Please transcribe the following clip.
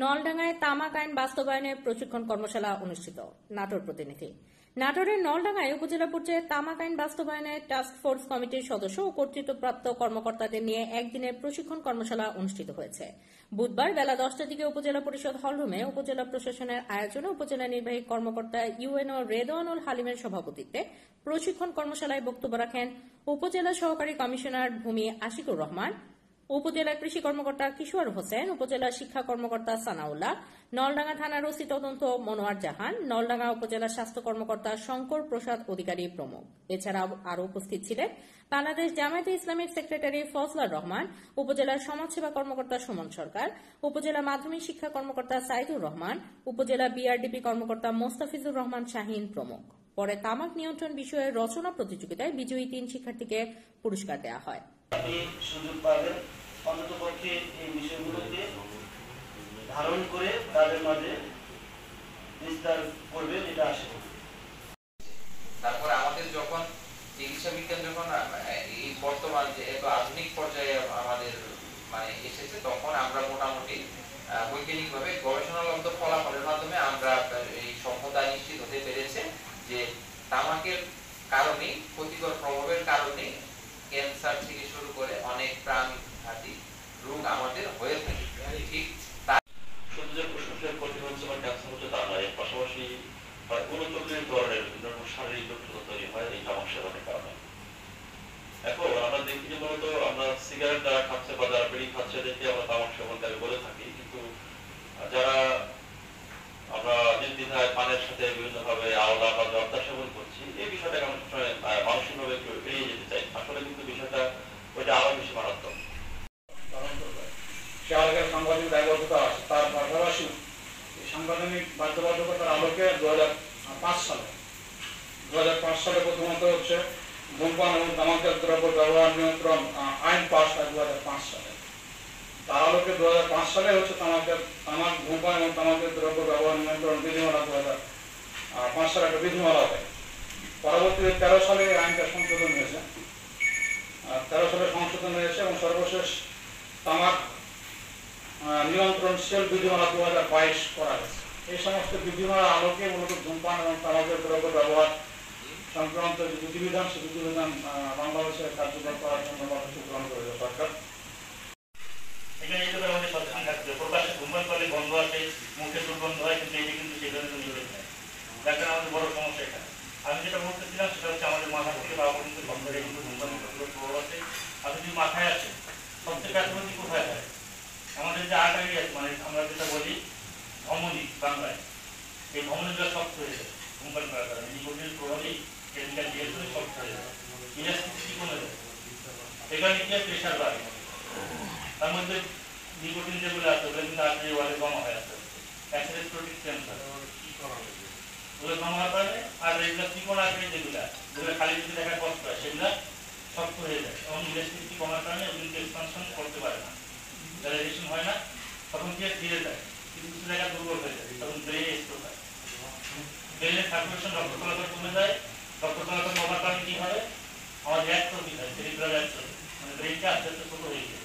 নলডাঙ্গায় তামাক আইন বাস্তবায়নে প্রশিক্ষণ কর্মশালা অনুষ্ঠিত। নাটোর প্রতিনিধি। নাটোরের নলডাঙ্গায় উপজেলা পর্যায়ে তামাক আইন বাস্তবায়নে টাস্ক ফোর্স কমিটির সদস্য ও কর্তৃত্বপ্রাপ্ত কর্মকর্তাদের নিয়ে একদিনের প্রশিক্ষণ কর্মশালা অনুষ্ঠিত হয়েছে। বুধবার বেলা 10টার দিকে উপজেলা পরিষদ হলরুমে উপজেলা প্রশাসনের আয়োজনে উপজেলা নির্বাহী কর্মকর্তা ইউএনও রেদওয়ানুল হালিমের সভাপতিত্বে প্রশিক্ষণ কর্মশালায় বক্তব্য রাখেন উপজেলা সহকারী কমিশনার ভূমি আশিকুর রহমান, উপজেলা কৃষি কর্মকর্তা কিশোর হোসেন, উপজেলা শিক্ষা কর্মকর্তা সানাউল্লাহ, নলডাঙ্গা থানার ওসি তদন্ত মনোয়ার জাহান, নলডাঙ্গা উপজেলা স্বাস্থ্য কর্মকর্তা শঙ্কর প্রসাদ অধিকারী প্রমুখ। এছাড়াও আরও উপস্থিত ছিলেন বাংলাদেশ জামায়াতে ইসলামীর সেক্রেটারি ফজলার রহমান, উপজেলার সমাজসেবা কর্মকর্তা সুমন সরকার, উপজেলা মাধ্যমিক শিক্ষা কর্মকর্তা সাইদুর রহমান, উপজেলা বিআরডিপি কর্মকর্তা মোস্তাফিজুর রহমান শাহীন প্রমুখ। পরে তামাক নিয়ন্ত্রণ বিষয়ে রচনা প্রতিযোগিতায় বিজয়ী 3 শিক্ষার্থীকে পুরস্কার দেওয়া হয়। আপনি সুযোগ পাবেন অন্ততপক্ষে এই বিষয়গুলোকে ধারণ করে তাদের মাঝে বিস্তার করবেন, এটা আশা করি। তারপরে আমাদের যখন চিকিৎসা বিজ্ঞান যখন এই বর্তমান যে এত আধুনিক পর্যায়ে আমাদের এসেছে, তখন আমরা মোটামুটি বৈজ্ঞানিকভাবে গবেষণালব্ধ ফলাফলের মাধ্যমে আমরা এই সভ্যতা নিশ্চিত হতে পেরেছে যে তামাকের কারণে, ক্ষতিকর প্রভাবের কারণে ক্যান্সার থেকে শুরু করে অনেক প্রাণঘাতী রোগ আমাদের হয়ে থাকে। ঠিক শুধু যে প্রশাসনের ক্ষতি হচ্ছে বা ক্যান্সার হচ্ছে তা নয়, পাশাপাশি 39 ধরনের বিভিন্ন শারীরিক জটিলতা তৈরি হয় এই তামাক সেবনের কারণে। এখন আমরা দেখি যে মূলত আমরা সিগারেট যারা খাচ্ছে বা যারা বিড়ি খাচ্ছে দেখে আমরা তামাক সেবনকারী বলে থাকি, কিন্তু যারা আমরা নির্দ্বিধায় পানের সাথে বিভিন্ন ভাবে আওলা বা জর্দা সেবন করছি, এই বিষয়টাকে আমরা সবসময় মানসিকভাবে একটু এড়িয়ে যেতে চাই। আসলে কিন্তু বিষয়টা ওইটা আরো বেশি মারাত্মক। সাংবাদিক দায়বদ্ধতা আছে, তার পাশাপাশি সাংবিধানিক বাধ্যবাধকতার আলোকে 2005 সালে প্রথমত হচ্ছে ধূমপান এবং তামাকের দ্রব্য ব্যবহার নিয়ন্ত্রণ আইন পাস হয় 2005 সালে। তার আলোকে 2005 সালে হচ্ছে তামাক ধূমপান এবং তামাকের দ্রব্য ব্যবহার নিয়ন্ত্রণ বিধিমালা 2005 সালে একটা বিধিমালা হয়। পরবর্তীতে 13 সালে আইনটা সংশোধন হয়েছে, 13 সালে সংশোধন হয়েছে এবং সর্বশেষ তামাক নিয়ন্ত্রণ সেল বিধিমালা 2022 করা হয়েছে। এই সমস্ত বিধিমালার আলোকে মূলত ধূমপান এবং তামাকের দ্রব্য ব্যবহার সংক্রান্ত যে বিধিবিধান, সেই বিধিবিধান বাংলাদেশে কার্যকর করার জন্য পদক্ষেপ গ্রহণ করেছে সরকার। এখানে আমাদের সচেতন থাকতে হবে। প্রকাশ্যে ধূমপান করলে গন্ধ আসে, মুখে দুর্গন্ধ হয়, কিন্তু এটি কিন্তু সেই ধরনের নিয়ম নেই। যার কারণে আমাদের বড় সমস্যা এটা। আমি যেটা বলতেছিলাম সেটা হচ্ছে আমাদের মাথা থেকে পা পর্যন্ত গন্ধরে কিন্তু ধূমপানের প্রভাব আছে। আপনি যদি মাথায় আসে, সবচেয়ে প্রাথমিক কোথায় হয়? আমাদের যে আর্টারি আছে, আমরা যেটা বলি ধমনী বাংলায়, এই ধমনীগুলো শক্ত হয়ে যায় ধূমপান করার কারণে। নিকোটিনের প্রভাবেই কেমিক্যাল দিয়ে শক্ত হয়ে যায়, ইলাস্টিসিটি কমে যায়, এখানে গিয়ে প্রেশার বাড়ে। তার মধ্যে নিকোটিন যেগুলো আছে ওগুলো কিন্তু আর্টারি ওয়ালে জমা হয়ে আসে, অ্যাথেরোস্ক্লেরোটিক ক্যান্সার ওগুলো জমা হওয়ার কারণে আর্টারিগুলো ত্রিকোণ আর্টারি যেগুলো খালি যদি দেখা কষ্ট হয় সেগুলো শক্ত হয়ে যায় এবং ইলাস্টিসিটি কমার কারণে ওগুলোকে এক্সপানশন করতে পারে না, ডাইলেশন হয় না, তখন কি ধীরে যায়, কিছু কিছু জায়গা দুর্বল হয়ে যায়, তখন ব্রেনে স্ট্রোক হয়। ব্রেনের সার্কুলেশন, রক্ত চলাচল কমে যায়, রক্ত চলাচল কমার কারণে কি হয়, আমাদের অ্যাট্রোফি হয়, সেরিব্রাল অ্যাট্রোফি, ব্রেনটা আস্তে আস্তে ছোট হয়ে যায়।